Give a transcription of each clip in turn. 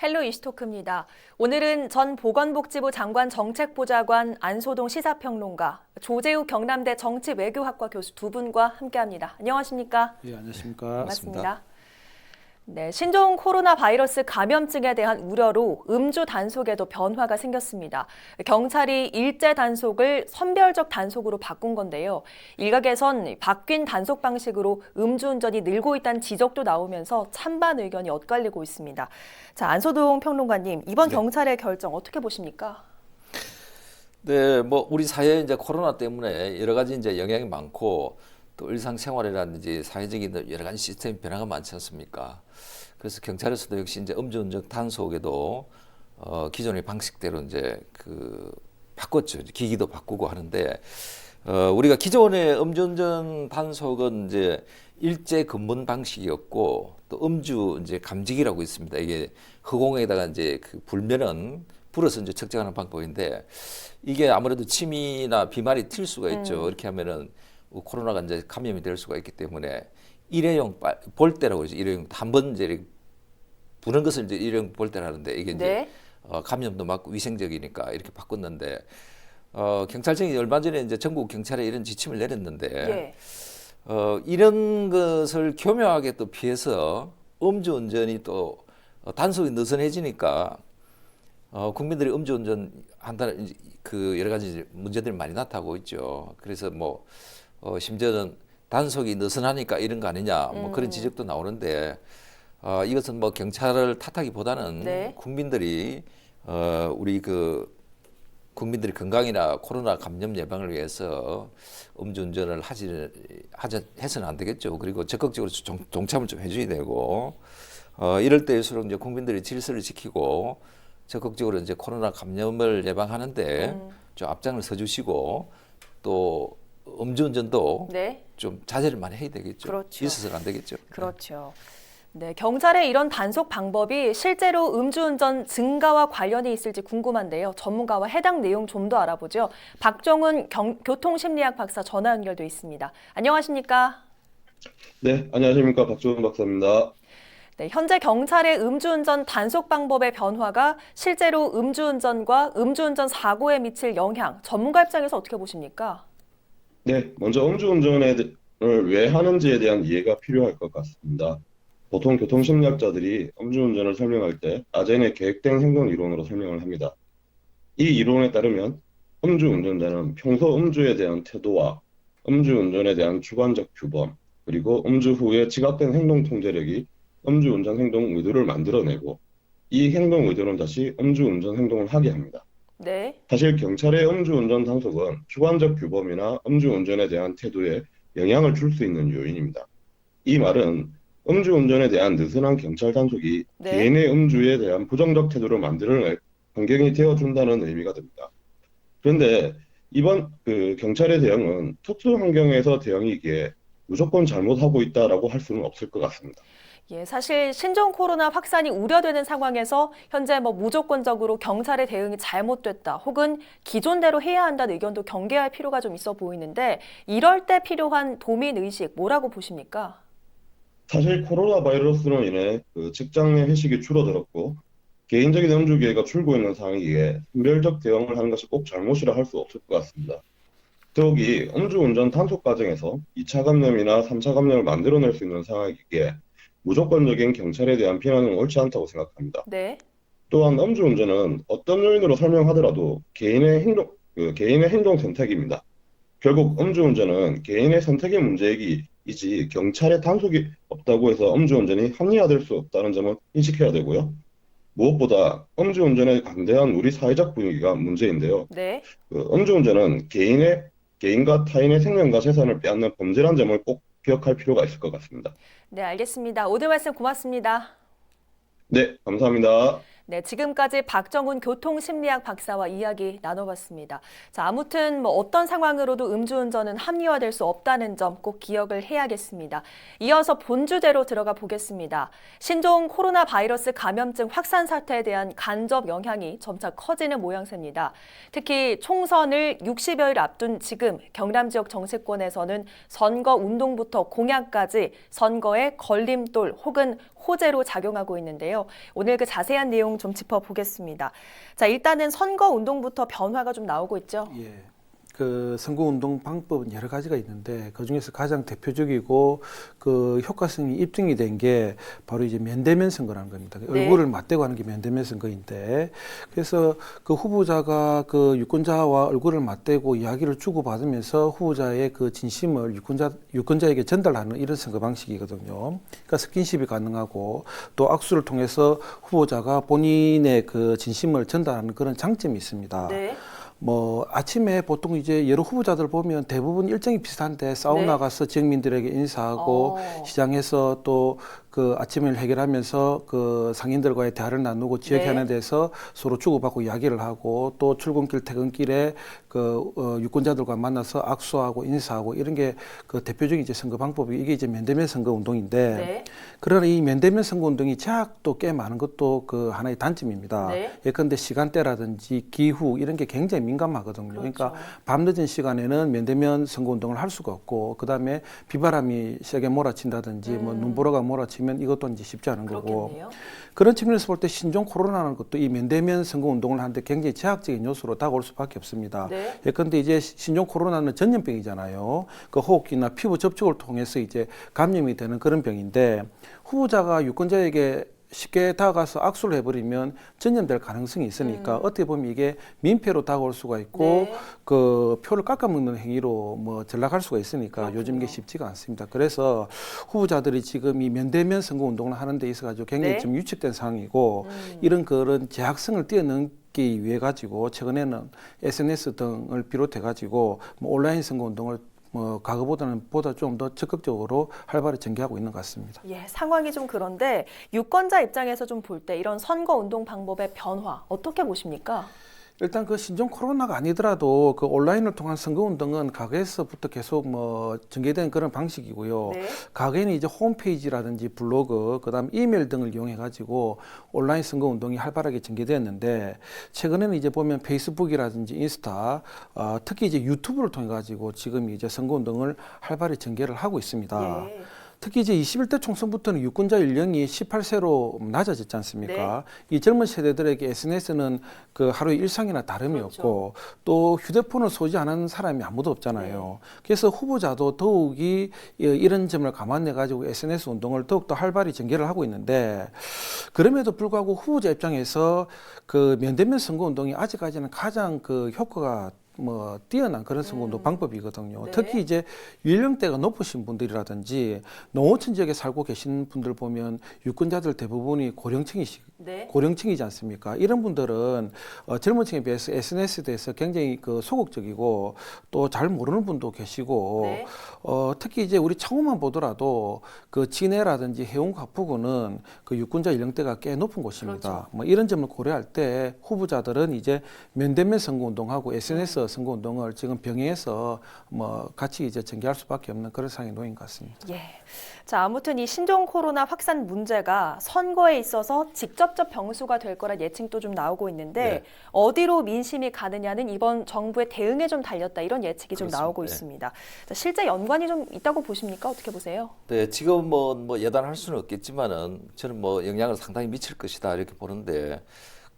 헬로 이슈토크입니다. 오늘은 전 보건복지부 장관 정책보좌관 안소동 시사평론가, 조재욱 경남대 정치외교학과 교수 두 분과 함께합니다. 안녕하십니까? 예, 안녕하십니까? 반갑습니다. 네, 신종 코로나 바이러스 감염증에 대한 우려로 음주 단속에도 변화가 생겼습니다. 경찰이 일제 단속을 선별적 단속으로 바꾼 건데요. 일각에선 바뀐 단속 방식으로 음주운전이 늘고 있다는 지적도 나오면서 찬반 의견이 엇갈리고 있습니다. 자, 안소동 평론가님, 이번 경찰의 결정 어떻게 보십니까? 네, 뭐 우리 사회에 이제 코로나 때문에 여러 가지 이제 영향이 많고 또 일상생활이라든지 사회적인 여러 가지 시스템 변화가 많지 않습니까? 그래서 경찰에서도 역시 이제 음주운전 단속에도 기존의 방식대로 이제 바꿨죠. 기기도 바꾸고 하는데 우리가 기존의 음주운전 단속은 이제 일제 검문 방식이었고 또 음주 이제 감지기라고 있습니다. 이게 허공에다가 이제 불면은 불어서 이제 측정하는 방법인데 이게 아무래도 침이나 비말이 튈 수가 있죠. 이렇게 하면은 코로나가 이제 감염이 될 수가 있기 때문에 일회용 볼대라고 하죠. 일회용 한 번 이제 부는 것을 이제 일회용 볼대라는데 이게 이제 감염도 막고 위생적이니까 이렇게 바꿨는데 경찰청이 얼마 전에 이제 전국 경찰에 이런 지침을 내렸는데 이런 것을 교묘하게 또 피해서 음주운전이 또 단속이 느슨해지니까 국민들이 음주운전 한다는 여러 가지 문제들이 많이 나타나고 있죠. 그래서 뭐 심지어는 단속이 느슨하니까 이런 거 아니냐 뭐 그런 지적도 나오는데 이것은 뭐 경찰을 탓하기보다는 국민들이 우리 국민들이 건강이나 코로나 감염 예방을 위해서 음주운전을 해서는 안 되겠죠. 그리고 적극적으로 동참을 좀 해줘야 되고 이럴 때일수록 이제 국민들이 질서를 지키고 적극적으로 이제 코로나 감염을 예방하는데 좀 앞장을 서주시고 또 음주운전도 좀 자제를 많이 해야 되겠죠. 그렇죠. 있어서는 안 되겠죠. 그렇죠. 네, 경찰의 이런 단속 방법이 실제로 음주운전 증가와 관련이 있을지 궁금한데요. 전문가와 해당 내용 좀 더 알아보죠. 박정훈 교통심리학 박사 전화 연결돼 있습니다. 안녕하십니까? 네, 안녕하십니까. 박종훈 박사입니다. 네, 현재 경찰의 음주운전 단속 방법의 변화가 실제로 음주운전과 음주운전 사고에 미칠 영향, 전문가 입장에서 어떻게 보십니까? 네, 먼저 음주운전을 왜 하는지에 대한 이해가 필요할 것 같습니다. 보통 교통심리학자들이 음주운전을 설명할 때 아젠의 계획된 행동 이론으로 설명을 합니다. 이 이론에 따르면 음주운전자는 평소 음주에 대한 태도와 음주운전에 대한 주관적 규범, 그리고 음주 후에 지각된 행동 통제력이 음주운전 행동 의도를 만들어내고 이 행동 의도는 다시 음주운전 행동을 하게 합니다. 네. 사실 경찰의 음주운전 단속은 주관적 규범이나 음주운전에 대한 태도에 영향을 줄 수 있는 요인입니다. 이 말은 음주운전에 대한 느슨한 경찰 단속이 개인의 음주에 대한 부정적 태도를 만들어낼 환경이 되어준다는 의미가 됩니다. 그런데 이번 경찰의 대응은 특수 환경에서 대응이기에 무조건 잘못하고 있다라고 할 수는 없을 것 같습니다. 예, 사실 신종 코로나 확산이 우려되는 상황에서 현재 무조건적으로 경찰의 대응이 잘못됐다 혹은 기존대로 해야 한다는 의견도 경계할 필요가 좀 있어 보이는데 이럴 때 필요한 도민의식 뭐라고 보십니까? 사실 코로나 바이러스로 인해 직장 내 회식이 줄어들었고 개인적인 음주 기회가 줄고 있는 상황이기에 선별적 대응을 하는 것이 꼭 잘못이라 할 수 없을 것 같습니다. 더욱이 음주운전 단속 과정에서 2차 감염이나 3차 감염을 만들어낼 수 있는 상황이기에 무조건적인 경찰에 대한 비난은 옳지 않다고 생각합니다. 네. 또한 음주운전은 어떤 요인으로 설명하더라도 개인의 행동 선택입니다. 결국 음주운전은 개인의 선택의 문제이지 경찰의 단속이 없다고 해서 음주운전이 합리화될 수 없다는 점을 인식해야 되고요. 무엇보다 음주운전에 관대한 우리 사회적 분위기가 문제인데요. 네. 음주운전은 개인과 타인의 생명과 재산을 빼앗는 범죄란 점을 꼭 기억할 필요가 있을 것 같습니다. 네, 알겠습니다. 오늘 말씀 고맙습니다. 네, 감사합니다. 네, 지금까지 박정훈 교통심리학 박사와 이야기 나눠봤습니다. 자, 아무튼 어떤 상황으로도 음주운전은 합리화될 수 없다는 점 꼭 기억을 해야겠습니다. 이어서 본주제로 들어가 보겠습니다. 신종 코로나 바이러스 감염증 확산 사태에 대한 간접 영향이 점차 커지는 모양새입니다. 특히 총선을 60여일 앞둔 지금 경남 지역 정치권에서는 선거 운동부터 공약까지 선거의 걸림돌 혹은 호재로 작용하고 있는데요. 오늘 그 자세한 내용 내용 좀 짚어보겠습니다. 자, 일단은 선거 운동부터 변화가 좀 나오고 있죠. 예. 그 선거운동 방법은 여러 가지가 있는데 그 중에서 가장 대표적이고 그 효과성이 입증이 된 게 바로 이제 면대면 선거라는 겁니다. 네. 얼굴을 맞대고 하는 게 면대면 선거인데 그래서 그 후보자가 그 유권자와 얼굴을 맞대고 이야기를 주고받으면서 후보자의 그 진심을 유권자에게 전달하는 이런 선거 방식이거든요. 그러니까 스킨십이 가능하고 또 악수를 통해서 후보자가 본인의 그 진심을 전달하는 그런 장점이 있습니다. 네. 뭐 아침에 보통 이제 여러 후보자들 보면 대부분 일정이 비슷한데 사우나 네. 가서 지역민들에게 인사하고 시장에서 또 그 아침을 해결하면서 그 상인들과의 대화를 나누고 지역 네. 현안에 대해서 서로 주고받고 이야기를 하고 또 출근길 퇴근길에 그 유권자들과 만나서 악수하고 인사하고 이런 게 그 대표적인 이제 선거 방법이 이게 이제 면대면 선거 운동인데 네. 그러나 이 면대면 선거 운동이 제약도 꽤 많은 것도 그 하나의 단점입니다. 네. 예컨대 시간대라든지 기후 이런 게 굉장히 민감하거든요. 그렇죠. 그러니까 밤늦은 시간에는 면대면 선거 운동을 할 수가 없고 그다음에 비바람이 세게 몰아친다든지 뭐 눈보라가 몰아치면 이것도 이제 쉽지 않은 거고 그렇겠네요. 그런 측면에서 볼 때 신종 코로나라는 것도 이 면대면 선거 운동을 하는데 굉장히 제약적인 요소로 다가올 수밖에 없습니다. 네. 예컨대 이제 신종 코로나는 전염병이잖아요. 그 호흡기나 피부 접촉을 통해서 이제 감염이 되는 그런 병인데 후보자가 유권자에게 쉽게 다가가서 악수를 해버리면 전염될 가능성이 있으니까 어떻게 보면 이게 민폐로 다가올 수가 있고 네. 그 표를 깎아먹는 행위로 뭐 전락할 수가 있으니까 그렇군요. 요즘 이게 쉽지가 않습니다. 그래서 후보자들이 지금 이 면대면 선거 운동을 하는 데 있어가지고 굉장히 네. 좀 위축된 상황이고 이런 그런 제약성을 뛰어넘기 위해 가지고 최근에는 SNS 등을 비롯해 가지고 뭐 온라인 선거 운동을 뭐 과거보다는 보다 좀 더 적극적으로 활발히 전개하고 있는 것 같습니다. 예, 상황이 좀 그런데 유권자 입장에서 좀 볼 때 이런 선거 운동 방법의 변화 어떻게 보십니까? 일단 그 신종 코로나가 아니더라도 그 온라인을 통한 선거 운동은 과거에서부터 계속 뭐 전개된 그런 방식이고요. 네. 과거에는 이제 홈페이지라든지 블로그, 그다음 이메일 등을 이용해 가지고 온라인 선거 운동이 활발하게 전개되었는데 최근에는 이제 보면 페이스북이라든지 인스타, 특히 이제 유튜브를 통해 가지고 지금 이제 선거 운동을 활발히 전개를 하고 있습니다. 예. 특히 이제 21대 총선부터는 유권자 연령이 18세로 낮아졌지 않습니까? 이 젊은 세대들에게 SNS는 그 하루의 일상이나 다름이 없고 또 휴대폰을 소지하는 사람이 아무도 없잖아요. 그래서 후보자도 더욱이 이런 점을 감안해 가지고 SNS 운동을 더욱더 활발히 전개를 하고 있는데 그럼에도 불구하고 후보자 입장에서 그 면대면 선거 운동이 아직까지는 가장 그 효과가 뭐 뛰어난 그런 선거운동 방법이거든요. 네. 특히 이제 연령대가 높으신 분들이라든지 농어촌 지역에 살고 계신 분들 보면 유권자들 대부분이 네. 고령층이지 않습니까? 이런 분들은 젊은 층에 비해서 SNS에 대해서 굉장히 그 소극적이고 또 잘 모르는 분도 계시고 네. 특히 이제 우리 창원만 보더라도 그 진해라든지 해운구 하포구는 그 유권자 연령대가 꽤 높은 곳입니다. 그렇죠. 뭐 이런 점을 고려할 때 후보자들은 이제 면대면 선거운동하고 SNS 선거운동을 지금 병행해서 뭐 같이 이제 전개할 수밖에 없는 그런 상황에 놓인 것 같습니다. 예. 자, 아무튼 이 신종 코로나 확산 문제가 선거에 있어서 직접적 변수가 될 거란 예측도 좀 나오고 있는데 네. 어디로 민심이 가느냐는 이번 정부의 대응에 좀 달렸다 이런 예측이 좀 그렇습니다. 나오고 네. 있습니다. 자, 실제 연관이 좀 있다고 보십니까? 어떻게 보세요? 네, 지금 뭐 예단할 수는 없겠지만은 저는 뭐 영향을 상당히 미칠 것이다 이렇게 보는데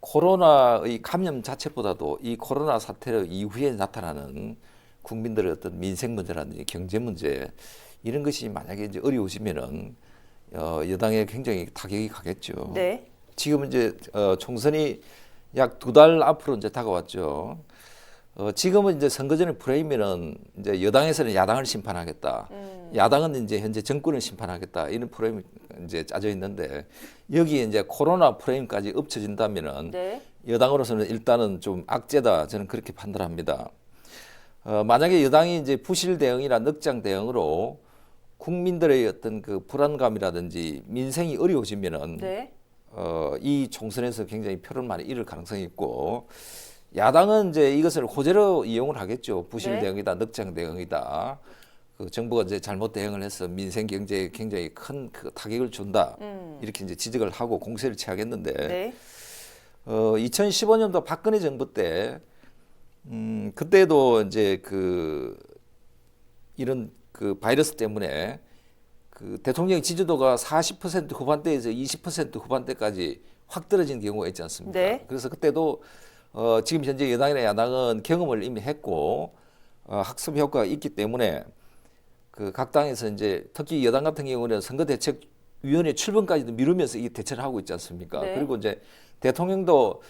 코로나의 감염 자체보다도 이 코로나 사태 이후에 나타나는 국민들의 어떤 민생 문제라든지 경제 문제 이런 것이 만약에 이제 어려워지면은 여당에 굉장히 타격이 가겠죠. 네. 지금 이제 총선이 약 2달 앞으로 이제 다가왔죠. 지금은 이제 선거전의 프레임에는 이제 여당에서는 야당을 심판하겠다. 야당은 이제 현재 정권을 심판하겠다. 이런 프레임이 이제 짜져 있는데 여기에 이제 코로나 프레임까지 엎쳐진다면은 네. 여당으로서는 일단은 좀 악재다. 저는 그렇게 판단합니다. 만약에 여당이 이제 부실 대응이나 넉장 대응으로 국민들의 어떤 그 불안감이라든지 민생이 어려워지면은 네. 이 총선에서 굉장히 표를 많이 잃을 가능성이 있고 야당은 이제 이것을 호재로 이용을 하겠죠. 부실 네. 대응이다, 넉장 대응이다. 그 정부가 이제 잘못 대응을 해서 민생 경제에 굉장히 큰 그 타격을 준다. 이렇게 이제 지적을 하고 공세를 취하겠는데 네. 2015년도 박근혜 정부 때 그때도 이제 그 이런 그 바이러스 때문에 그 대통령 지지도가 40% 후반대에서 20% 후반대까지 확 떨어진 경우가 있지 않습니까? 네. 그래서 그때도 지금 현재 여당이나 야당은 경험을 이미 했고 학습 효과가 있기 때문에 그 각 당에서 이제 특히 여당 같은 경우는 선거대책위원회 출범까지도 미루면서 이 대처를 하고 있지 않습니까? 네. 그리고 이제 대통령도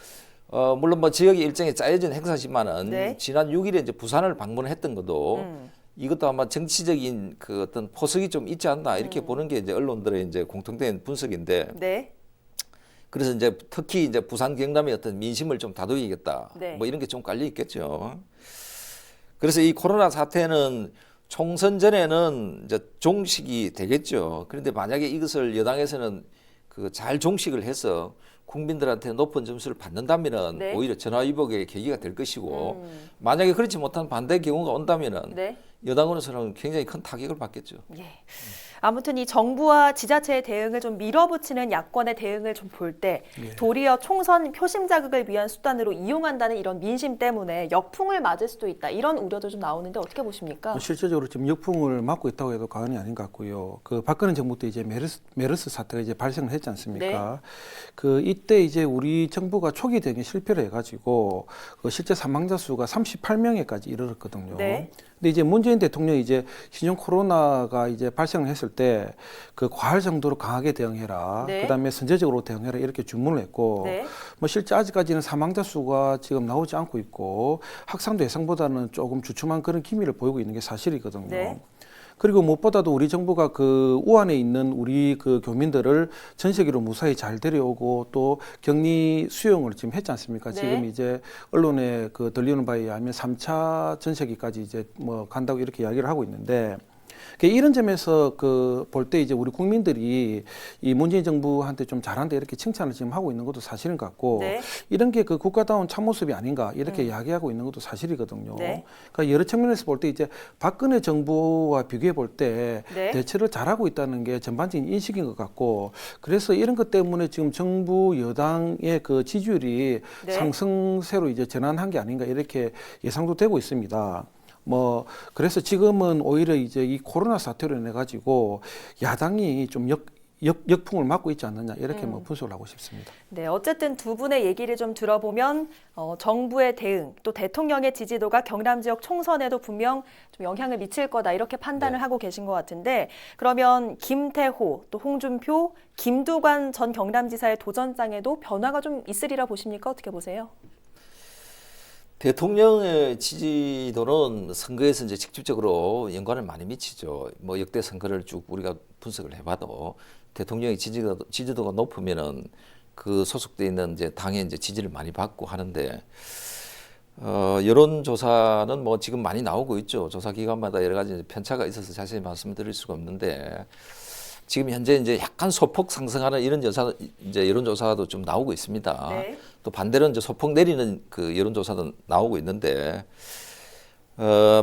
물론 뭐 지역의 일정에 짜여진 행사지만은 네. 지난 6일에 이제 부산을 방문했던 것도 이것도 아마 정치적인 그 어떤 포석이 좀 있지 않나 이렇게 보는 게 이제 언론들의 이제 공통된 분석인데 네. 그래서 이제 특히 이제 부산 경남의 어떤 민심을 좀 다독이겠다 네. 뭐 이런 게 좀 깔려 있겠죠. 그래서 이 코로나 사태는 총선 전에는 이제 종식이 되겠죠. 그런데 만약에 이것을 여당에서는 그 잘 종식을 해서 국민들한테 높은 점수를 받는다면은 네. 오히려 전화위복의 계기가 될 것이고 만약에 그렇지 못한 반대 경우가 온다면은 네. 여당으로서는 굉장히 큰 타격을 받겠죠. 예. 아무튼 이 정부와 지자체의 대응을 좀 밀어붙이는 야권의 대응을 좀 볼 때 도리어 총선 표심 자극을 위한 수단으로 이용한다는 이런 민심 때문에 역풍을 맞을 수도 있다. 이런 우려도 좀 나오는데 어떻게 보십니까? 실제적으로 지금 역풍을 맞고 있다고 해도 과언이 아닌 것 같고요. 그 박근혜 정부 때 이제 메르스 사태가 이제 발생을 했지 않습니까? 그 이때 이제 우리 정부가 초기 대응에 실패를 해가지고 그 실제 사망자 수가 38명에까지 이르렀거든요. 네. 근데 이제 문재인 대통령이 이제 신종 코로나가 이제 발생을 했을 때 그 과할 정도로 강하게 대응해라. 네. 그다음에 선제적으로 대응해라 이렇게 주문을 했고 네. 뭐 실제 아직까지는 사망자 수가 지금 나오지 않고 있고 확산도 예상보다는 조금 주춤한 그런 기미를 보이고 있는 게 사실이거든요. 네. 그리고 무엇보다도 우리 정부가 그 우한에 있는 우리 그 교민들을 전 세계로 무사히 잘 데려오고 또 격리 수용을 지금 했지 않습니까? 네. 지금 이제 언론에 그 들리는 바에 의하면 3차 전세기까지 이제 뭐 간다고 이렇게 이야기를 하고 있는데 이런 점에서 그 볼 때 이제 우리 국민들이 이 문재인 정부한테 좀 잘한다 이렇게 칭찬을 지금 하고 있는 것도 사실인 것 같고 네. 이런 게 그 국가다운 참모습이 아닌가 이렇게 이야기하고 있는 것도 사실이거든요. 네. 그러니까 여러 측면에서 볼 때 이제 박근혜 정부와 비교해 볼 때 네. 대처를 잘하고 있다는 게 전반적인 인식인 것 같고 그래서 이런 것 때문에 지금 정부 여당의 그 지지율이 네. 상승세로 이제 전환한 게 아닌가 이렇게 예상도 되고 있습니다. 뭐 그래서 지금은 오히려 이제 이 코로나 사태로 인해 가지고 야당이 좀 역풍을 맞고 있지 않느냐 이렇게 뭐 분석을 하고 싶습니다. 네, 어쨌든 두 분의 얘기를 좀 들어보면 정부의 대응 또 대통령의 지지도가 경남 지역 총선에도 분명 좀 영향을 미칠 거다 이렇게 판단을 하고 계신 것 같은데 그러면 김태호 또 홍준표, 김두관 전 경남지사의 도전장에도 변화가 좀 있으리라 보십니까? 어떻게 보세요? 대통령의 지지도는 선거에서 이제 직접적으로 연관을 많이 미치죠. 뭐 역대 선거를 쭉 우리가 분석을 해봐도 대통령의 지지도가 높으면은 그 소속돼 있는 이제 당의 이제 지지를 많이 받고 하는데 여론조사는 뭐 지금 많이 나오고 있죠. 조사 기관마다 여러 가지 편차가 있어서 자세히 말씀드릴 수가 없는데 지금 현재 이제 약간 소폭 상승하는 이런 이제 여론조사도 좀 나오고 있습니다. 네. 또 반대로 이제 소폭 내리는 그 여론조사도 나오고 있는데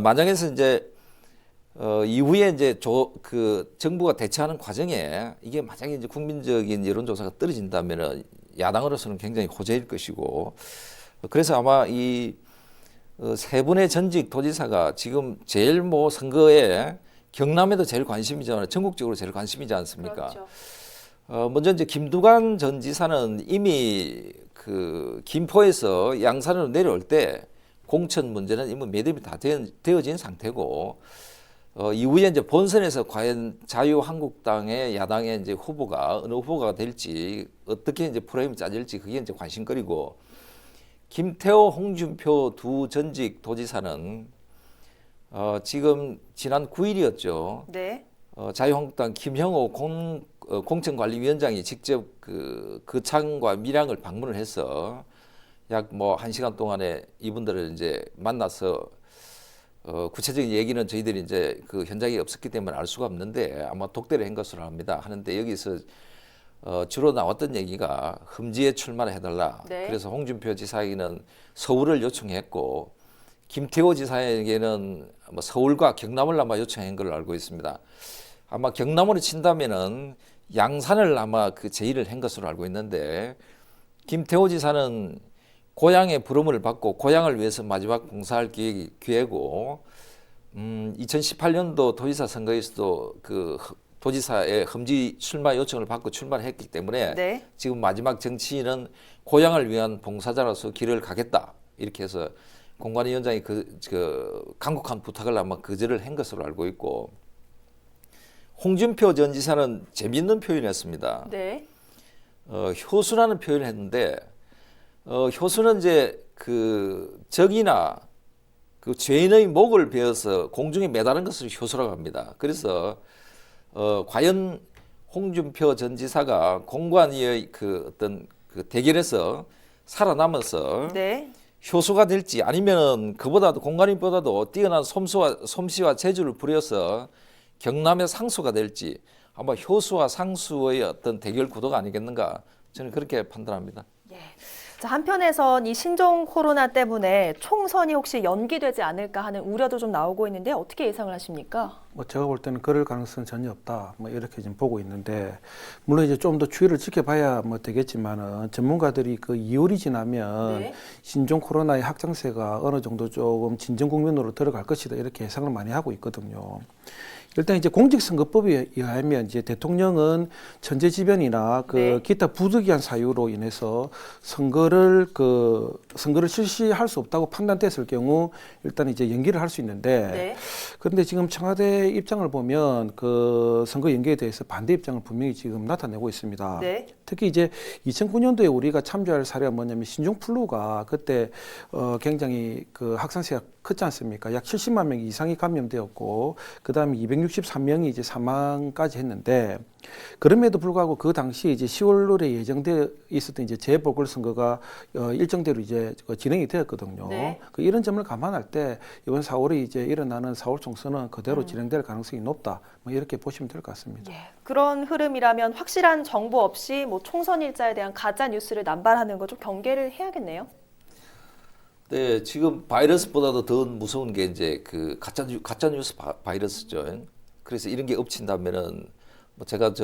만약에서 이제 이후에 이제 그 정부가 대처하는 과정에 이게 만약에 이제 국민적인 여론조사가 떨어진다면은 야당으로서는 굉장히 호재일 것이고 그래서 아마 이 세 분의 전직 도지사가 지금 제일 뭐 선거에 경남에도 제일 관심이잖아요. 전국적으로 제일 관심이지 않습니까? 그렇죠. 먼저 이제 김두관 전 지사는 이미 그 김포에서 양산으로 내려올 때 공천 문제는 이미 매듭이 다 되어진 상태고 이후에 이제 본선에서 과연 자유한국당의 야당의 이제 후보가 어느 후보가 될지 어떻게 이제 프레임이 짜질지 그게 이제 관심거리고 김태호, 홍준표 두 전직 도지사는 지금 지난 9일이었죠. 네. 자유한국당 김형호 공천관리위원장이 직접 그 거창과 밀양을 방문을 해서 약 뭐 1시간 동안에 이분들을 이제 만나서 구체적인 얘기는 저희들이 이제 그 현장에 없었기 때문에 알 수가 없는데 아마 독대를 한 것으로 합니다. 하는데 여기서 주로 나왔던 얘기가 험지에 출마를 해달라. 네. 그래서 홍준표 지사에게는 서울을 요청했고 김태호 지사에게는 뭐 서울과 경남을 아마 요청한 걸로 알고 있습니다. 아마 경남으로 친다면은 양산을 아마 그 제의를 한 것으로 알고 있는데 김태호 지사는 고향의 부름을 받고 고향을 위해서 마지막 봉사할 기회고 2018년도 도지사 선거에서도 그 도지사의 험지 출마 요청을 받고 출마를 했기 때문에 네. 지금 마지막 정치인은 고향을 위한 봉사자로서 길을 가겠다 이렇게 해서 공관위원장이 그 간곡한 부탁을 아마 거절을 한 것으로 알고 있고, 홍준표 전 지사는 재미있는 표현이었습니다. 네. 효수라는 표현을 했는데, 효수는 이제 그 적이나 그 죄인의 목을 베어서 공중에 매다는 것을 효수라고 합니다. 그래서 과연 홍준표 전 지사가 공관위의 그 어떤 그 대결에서 살아남아서 네. 효수가 될지, 아니면은 그보다도 공관위보다도 뛰어난 솜씨와 재주를 부려서 경남의 상수가 될지, 아마 효수와 상수의 어떤 대결 구도가 아니겠는가, 저는 그렇게 판단합니다. 예. 자, 한편에선 이 신종 코로나 때문에 총선이 혹시 연기되지 않을까 하는 우려도 좀 나오고 있는데 어떻게 예상을 하십니까? 뭐 제가 볼 때는 그럴 가능성은 전혀 없다. 뭐 이렇게 지금 보고 있는데, 물론 이제 좀 더 추이를 지켜봐야 뭐 되겠지만은, 전문가들이 그 2월이 지나면 네. 신종 코로나의 확장세가 어느 정도 조금 진정 국면으로 들어갈 것이다, 이렇게 예상을 많이 하고 있거든요. 일단 이제 공직선거법에 의하면 이제 대통령은 천재지변이나 그 네. 기타 부득이한 사유로 인해서 선거를 실시할 수 없다고 판단됐을 경우 일단 이제 연기를 할 수 있는데, 네. 그런데 지금 청와대 입장을 보면 그 선거 연기에 대해서 반대 입장을 분명히 지금 나타내고 있습니다. 네. 특히 이제 2009년도에 우리가 참조할 사례가 뭐냐면 신종플루가 그때 굉장히 그 확산세가 크지 않습니까? 약 70만 명 이상이 감염되었고, 그 다음에 263명이 이제 사망까지 했는데, 그럼에도 불구하고 그 당시 이제 10월에 예정되어 있었던 이제 재보궐선거가 일정대로 이제 진행이 되었거든요. 네. 그 이런 점을 감안할 때 이번 4월에 이제 일어나는 4월 총선은 그대로 진행될 가능성이 높다, 뭐 이렇게 보시면 될 것 같습니다. 예. 그런 흐름이라면 확실한 정보 없이 뭐 총선 일자에 대한 가짜 뉴스를 남발하는 거 좀 경계를 해야겠네요. 네, 지금 바이러스보다도 더 무서운 게 이제 그 가짜 뉴스 바이러스죠. 그래서 이런 게 엎친다면은, 뭐 제가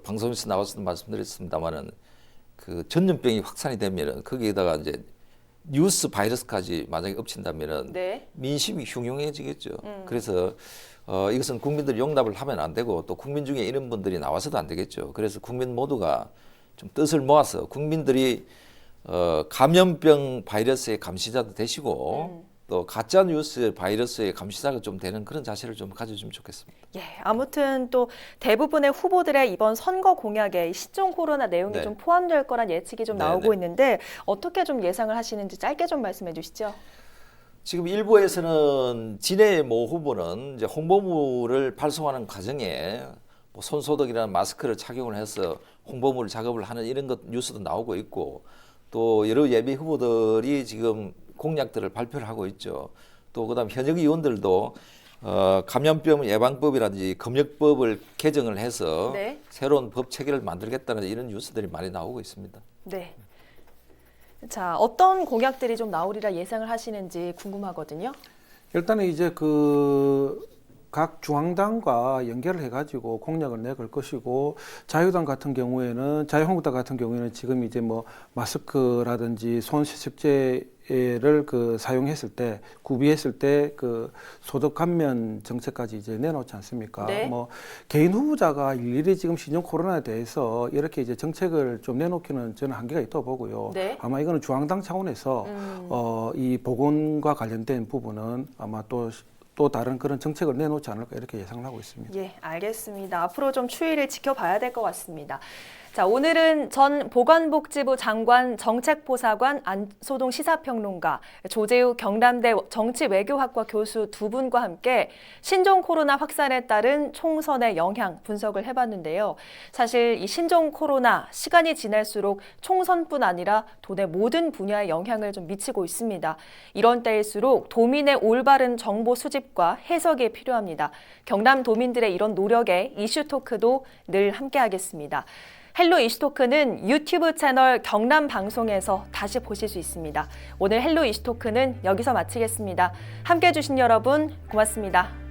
방송에서 나와서 말씀드렸습니다만은, 그 전염병이 확산이 되면은 거기에다가 이제 뉴스 바이러스까지 만약에 엎친다면은 네. 민심이 흉흉해지겠죠. 그래서 이것은 국민들이 용납을 하면 안 되고, 또 국민 중에 이런 분들이 나와서도 안 되겠죠. 그래서 국민 모두가 좀 뜻을 모아서 국민들이 감염병 바이러스의 감시자도 되시고, 또 가짜 뉴스 바이러스의 감시자가 좀 되는 그런 자세를 좀 가져주면 좋겠습니다. 예, 아무튼 또 대부분의 후보들의 이번 선거 공약에 신종 코로나 내용이 네. 좀 포함될 거란 예측이 좀 네, 나오고 네. 있는데 어떻게 좀 예상을 하시는지 짧게 좀 말씀해 주시죠. 지금 일부에서는 진해 모 후보는 이제 홍보물을 발송하는 과정에 뭐 손소독이라는 마스크를 착용을 해서 홍보물 작업을 하는 이런 것 뉴스도 나오고 있고, 또 여러 예비 후보들이 지금 공약들을 발표를 하고 있죠. 또 그다음 현역 의원들도 감염병 예방법이라든지 검역법을 개정을 해서 네. 새로운 법 체계를 만들겠다는 이런 뉴스들이 많이 나오고 있습니다. 네. 자, 어떤 공약들이 좀 나오리라 예상을 하시는지 궁금하거든요. 일단은 이제 각 중앙당과 연결을 해가지고 공약을 내걸 것이고, 자유한국당 같은 경우에는 지금 이제 뭐 마스크라든지 손 세척제를 사용했을 때, 구비했을 때 그 소독 감면 정책까지 이제 내놓지 않습니까? 네. 뭐 개인 후보자가 일일이 지금 신종 코로나에 대해서 이렇게 이제 정책을 좀 내놓기는 저는 한계가 있다고 보고요. 네. 아마 이거는 중앙당 차원에서 이 보건과 관련된 부분은 아마 또 다른 그런 정책을 내놓지 않을까, 이렇게 예상을 하고 있습니다. 예, 알겠습니다. 앞으로 좀 추이를 지켜봐야 될 것 같습니다. 자, 오늘은 전 보건복지부 장관 정책보좌관 안소동 시사평론가, 조재우 경남대 정치외교학과 교수 두 분과 함께 신종 코로나 확산에 따른 총선의 영향 분석을 해봤는데요. 사실 이 신종 코로나 시간이 지날수록 총선뿐 아니라 도내 모든 분야에 영향을 좀 미치고 있습니다. 이런 때일수록 도민의 올바른 정보 수집과 해석이 필요합니다. 경남 도민들의 이런 노력에 이슈 토크도 늘 함께하겠습니다. 헬로 이슈토크는 유튜브 채널 경남방송에서 다시 보실 수 있습니다. 오늘 헬로 이슈토크는 여기서 마치겠습니다. 함께해 주신 여러분 고맙습니다.